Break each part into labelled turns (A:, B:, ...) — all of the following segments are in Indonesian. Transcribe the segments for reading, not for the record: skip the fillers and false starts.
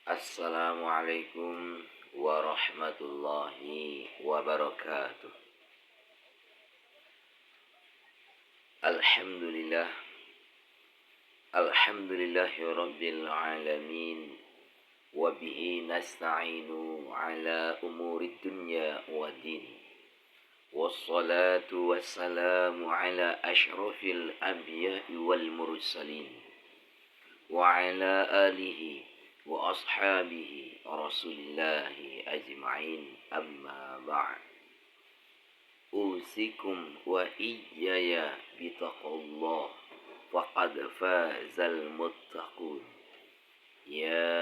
A: Assalamualaikum warahmatullahi wabarakatuh. Alhamdulillah. Alhamdulillahi rabbil alamin. Wabihi nasta'inu ala umuri dunya wa din. Wassalatu wassalamu ala ashrafil anbiya'i wal mursalin. Wa ala alihi wa ashabihi rasulillahi ajma'in, amma ba'd. Usikum wa iyaya bitaqallah faqad fazal muttaqun. Ya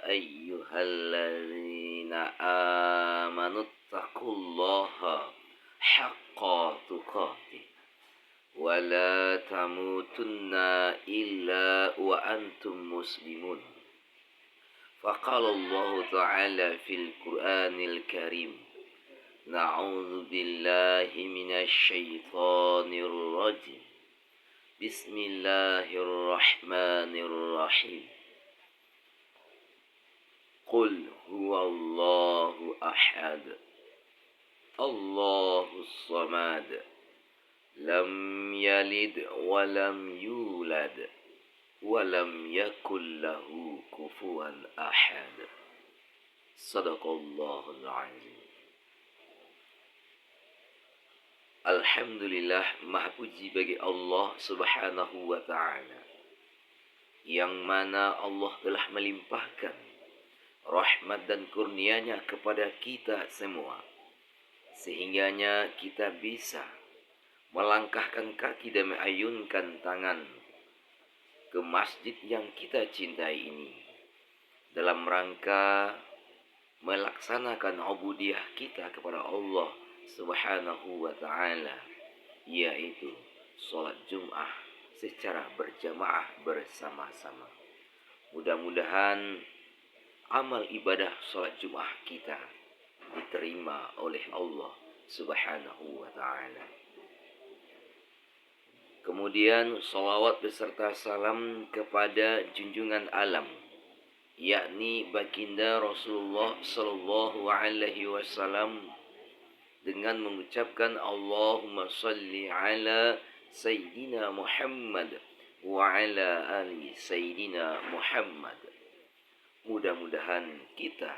A: ayyuhalladzina amanu taqullaha haqqa tuqatih wa la tamutunna illa wa antum muslimun. Faqala Allah ta'ala fil Qur'anil Karim, na'udzu billahi minasy syaithanir rajim. Bismillahirrahmanirrahim. Qul huwallahu ahad, Allahus samad, lam yalid wa lam yulad wa lam yakul lahu kufuwan ahad. Sadaqallahul azim. Alhamdulillah, maha puji bagi Allah subhanahu wa ta'ala, yang mana Allah telah melimpahkan rahmat dan kurnianya kepada kita semua, sehingganya kita bisa melangkahkan kaki dan mengayunkan tangan ke masjid yang kita cintai ini dalam rangka melaksanakan ubudiyah kita kepada Allah subhanahu wa ta'ala, yaitu sholat Jum'ah secara berjamaah bersama-sama. Mudah-mudahan amal ibadah sholat Jum'ah kita diterima oleh Allah subhanahu wa ta'ala. Kemudian salawat beserta salam kepada junjungan alam, yakni baginda Rasulullah sallallahu alaihi wasallam, dengan mengucapkan Allahumma salli ala Sayyidina Muhammad wa ala ali Sayyidina Muhammad. Mudah-mudahan kita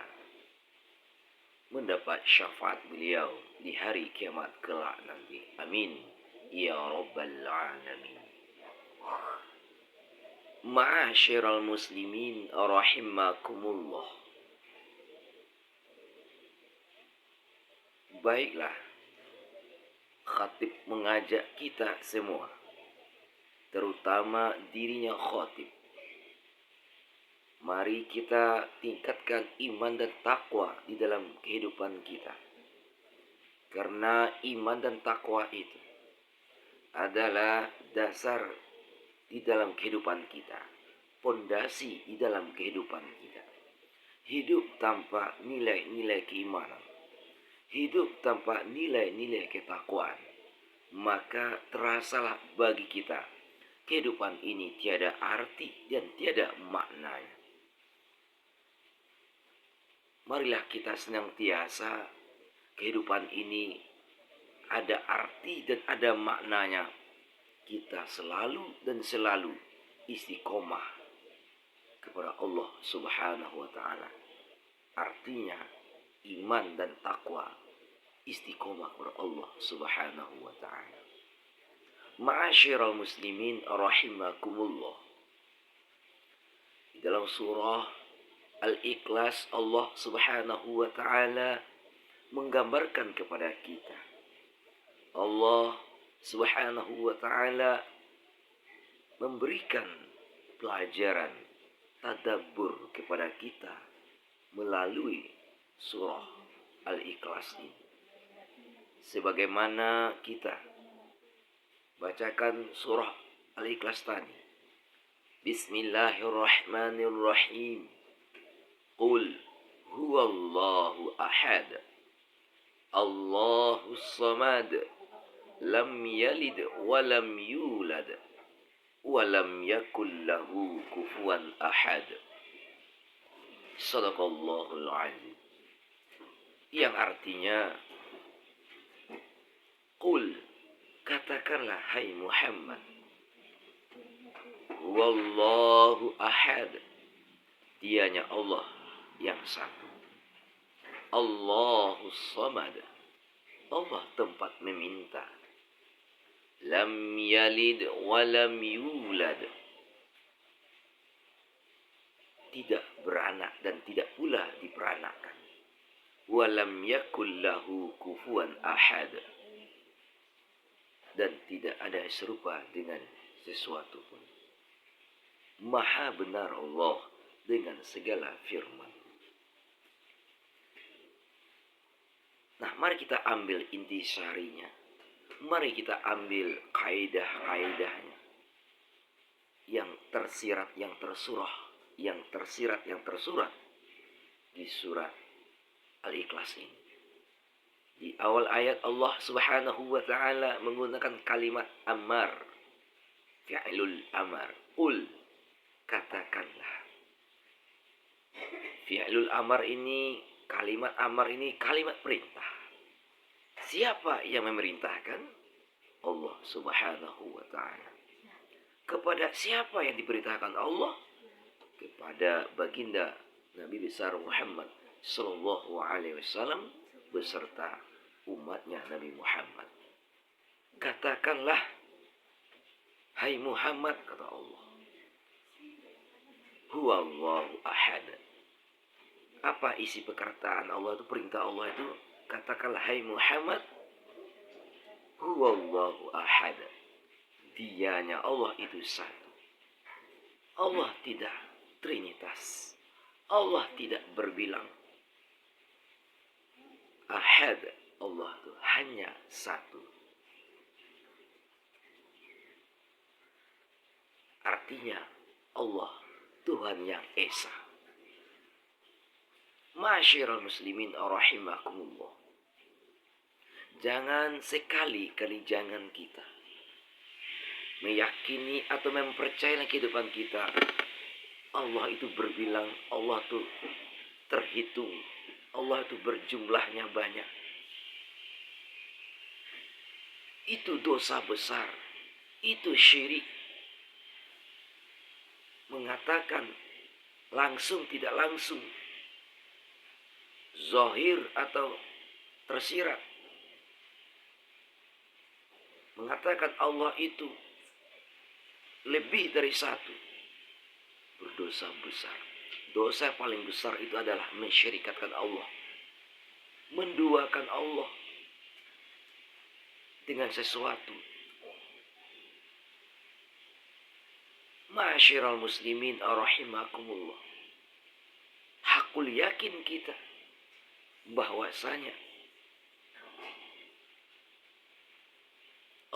A: mendapat syafaat beliau di hari kiamat kelak nanti. Amin ya rabbal alamin. Ma'asyiral muslimin rahimakumullah. Baiklah, khatib mengajak kita semua, terutama dirinya khatib, mari kita tingkatkan iman dan takwa di dalam kehidupan kita. Karena iman dan takwa itu adalah dasar di dalam kehidupan kita, pondasi di dalam kehidupan kita. Hidup tanpa nilai-nilai keimanan, hidup tanpa nilai-nilai ketakwaan, maka terasalah bagi kita kehidupan ini tiada arti dan tiada maknanya. Marilah kita senantiasa kehidupan ini ada arti dan ada maknanya. Kita selalu dan selalu istiqomah kepada Allah subhanahu wa ta'ala. Artinya iman dan takwa, istiqomah kepada Allah subhanahu wa ta'ala. Ma'asyiral muslimin rahimakumullah. Di dalam surah Al-Ikhlas, Allah subhanahu wa ta'ala menggambarkan kepada kita, Allah subhanahu wa ta'ala memberikan pelajaran tadabbur kepada kita melalui surah Al-Ikhlas ini. Sebagaimana kita bacakan surah Al-Ikhlas tadi, Bismillahirrahmanirrahim. Qul huwallahu ahad, Allahus samad, lam yalid wa lam yulad wa lam yakul lahu kufuwan ahad. Sadaqallahul azim. Yang artinya, qul, katakanlah hai Muhammad, wallahu ahad, dianya Allah yang satu. Allahus samad, Allah tempat meminta. Lam yalid wa lam yulad, tidak beranak dan tidak pula diperanakan. Walam yakul lahu kufuwan ahad, dan tidak ada serupa dengan sesuatu pun. Maha benar Allah dengan segala firman. Nah, mari kita ambil intisarinya. Mari kita ambil kaidah-kaidahnya. Yang tersirat, yang tersurah, yang tersirat, yang tersurat di surat Al-Ikhlas ini. Di awal ayat Allah Subhanahu wa taala menggunakan kalimat amar, fi'lul amar. Qul, katakanlah. Fi'lul amar ini, kalimat amar ini kalimat perintah. Siapa yang memerintahkan? Allah Subhanahu wa taala. Kepada siapa yang diperintahkan Allah? Kepada baginda Nabi besar Muhammad sallallahu alaihi wasallam beserta umatnya Nabi Muhammad. Katakanlah, hai Muhammad, kata Allah, huwallahu ahad. Apa isi perkataan Allah itu, perintah Allah itu? Katakanlah, hai Muhammad, huwallahu ahad, dianya Allah itu satu. Allah tidak trinitas, Allah tidak berbilang. Ahad, Allah itu hanya satu. Artinya Allah Tuhan yang esa. Ma'asyiral muslimin rahimakumullah. Jangan sekali-kali jangan kita meyakini atau mempercayai kehidupan kita Allah itu berbilang, Allah itu terhitung, Allah itu berjumlahnya banyak. Itu dosa besar, itu syirik. Mengatakan langsung tidak langsung, zahir atau tersirat, mengatakan Allah itu lebih dari satu, berdosa besar. Dosa paling besar itu adalah mensyirikatkan Allah, menduakan Allah dengan sesuatu. Ma'asyiral muslimin rahimakumullah. Hakul yakin kita bahwasanya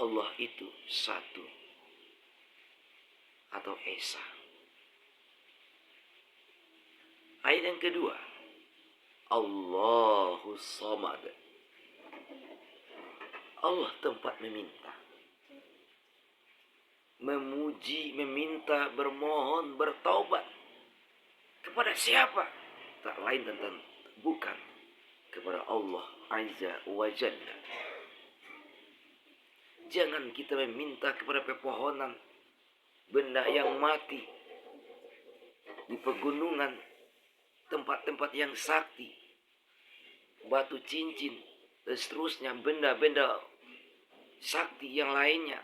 A: Allah itu satu atau esa. Ayat yang kedua, Allahus samad, Allah tempat meminta, memuji, meminta, bermohon, bertaubat. Kepada siapa? Tak lain dan bukan kepada Allah Azza wa Jalla. Jangan kita meminta kepada pepohonan, benda yang mati, di pegunungan, tempat-tempat yang sakti, batu cincin, dan seterusnya, benda-benda sakti yang lainnya.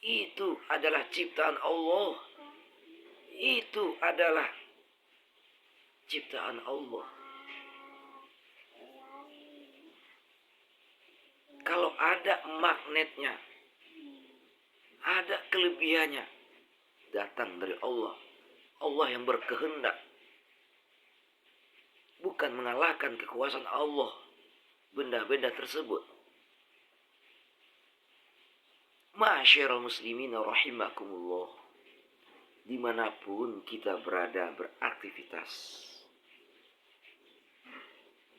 A: Itu adalah ciptaan Allah. Itu adalah ciptaan Allah. Kalau ada magnetnya, ada kelebihannya, datang dari Allah. Allah yang berkehendak, bukan mengalahkan kekuasaan Allah benda-benda tersebut. Ma'asyiral muslimin rahimakumullah. Dimanapun kita berada beraktivitas,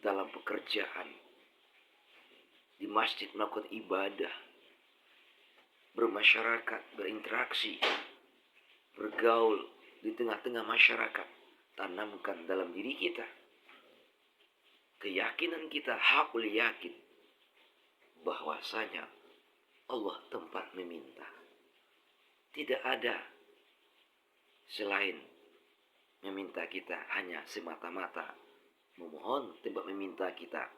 A: dalam pekerjaan, di masjid melakukan ibadah, bermasyarakat, berinteraksi, bergaul di tengah-tengah masyarakat, tanamkan dalam diri kita. Keyakinan kita hakul yakin bahwasanya Allah tempat meminta. Tidak ada selain meminta kita, hanya semata-mata memohon tempat meminta kita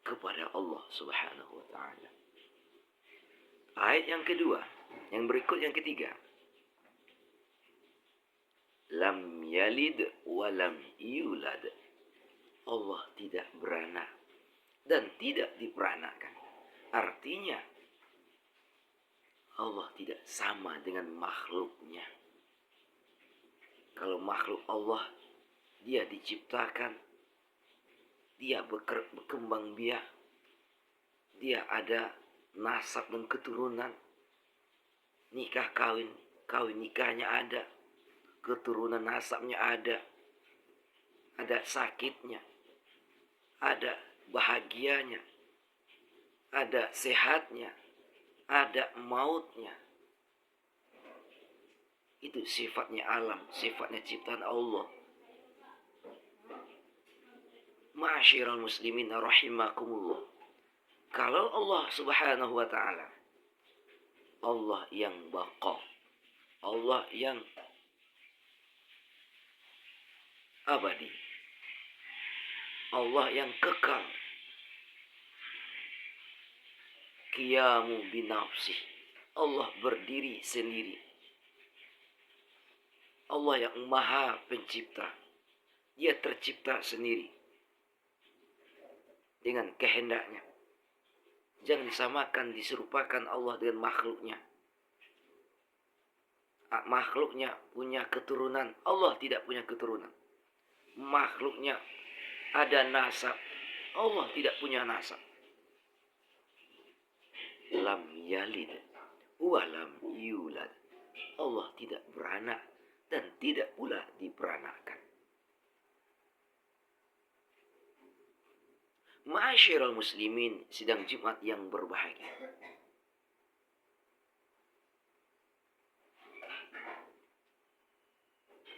A: kepada Allah Subhanahu wa taala. Ayat yang kedua, yang berikut yang ketiga. Lam yalid wa lam yulad. Allah tidak beranak dan tidak diperanakan. Artinya Allah tidak sama dengan makhluknya. Kalau makhluk Allah, dia diciptakan, dia berkembang biak, dia ada nasab dan keturunan, nikah kawin nikahnya ada, keturunan nasabnya ada sakitnya, ada bahagianya, ada sehatnya, ada mautnya. Itu sifatnya alam, sifatnya ciptaan Allah. Ma'asyiral muslimin rahimakumullah. Kalau Allah Subhanahu wa taala, Allah yang baqa, Allah yang abadi, Allah yang kekal, qiyamu binafsi, Allah berdiri sendiri, Allah yang maha pencipta, dia tercipta sendiri dengan kehendaknya. Jangan disamakan, diserupakan Allah dengan makhluknya. Makhluknya punya keturunan, Allah tidak punya keturunan. Makhluknya ada nasab, Allah tidak punya nasab. Lam yalid wa lam yulad. Allah tidak beranak dan tidak pula diperanakan. Ma'asyiral muslimin, sidang Jumat yang berbahagia.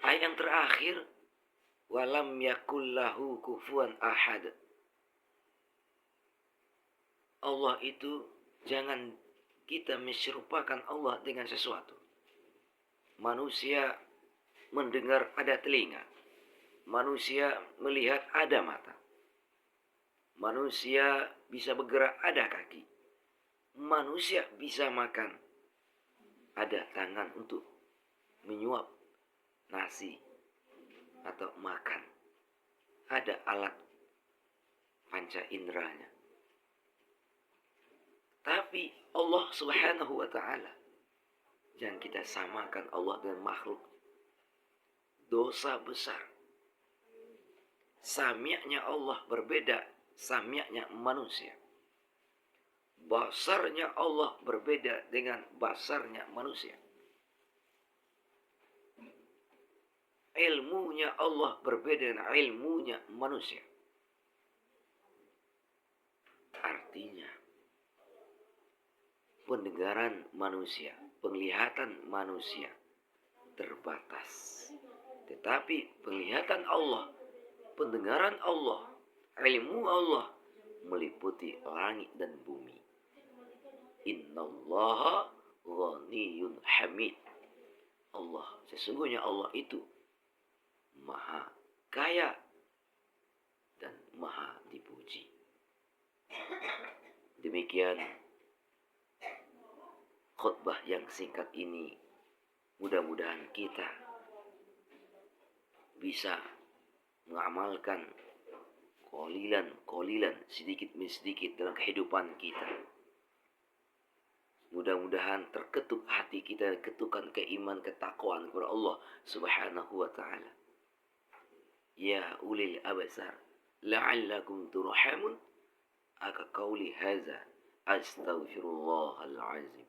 A: Ayat yang terakhir, walam yakul lahu kufuwan ahad. Allah itu, jangan kita menyerupakan Allah dengan sesuatu. Manusia mendengar ada telinga, manusia melihat ada mata, manusia bisa bergerak ada kaki, manusia bisa makan, ada tangan untuk menyuap nasi atau makan, ada alat panca inderanya. Tapi Allah Subhanahu wa taala, jangan kita samakan Allah dengan makhluk. Dosa besar. Sami'nya Allah berbeda sami'nya manusia. Basarnya Allah berbeda dengan basarnya manusia. Ilmunya Allah berbeda dengan ilmunya manusia. Artinya, pendengaran manusia, penglihatan manusia terbatas. Tetapi penglihatan Allah, pendengaran Allah, ilmu Allah meliputi langit dan bumi. Innallaha ghaniyun hamid. Allah, sesungguhnya Allah itu maha kaya dan maha dipuji. Demikian khutbah yang singkat ini, mudah-mudahan kita bisa mengamalkan kolilan sedikit demi sedikit dalam kehidupan kita. Mudah-mudahan terketuk hati kita, ketukan keiman, ketakwaan kepada Allah Subhanahu wa taala. Ya ulil absar la'allakum turhamun. Aka qauli hadza astaghfirullahal azim.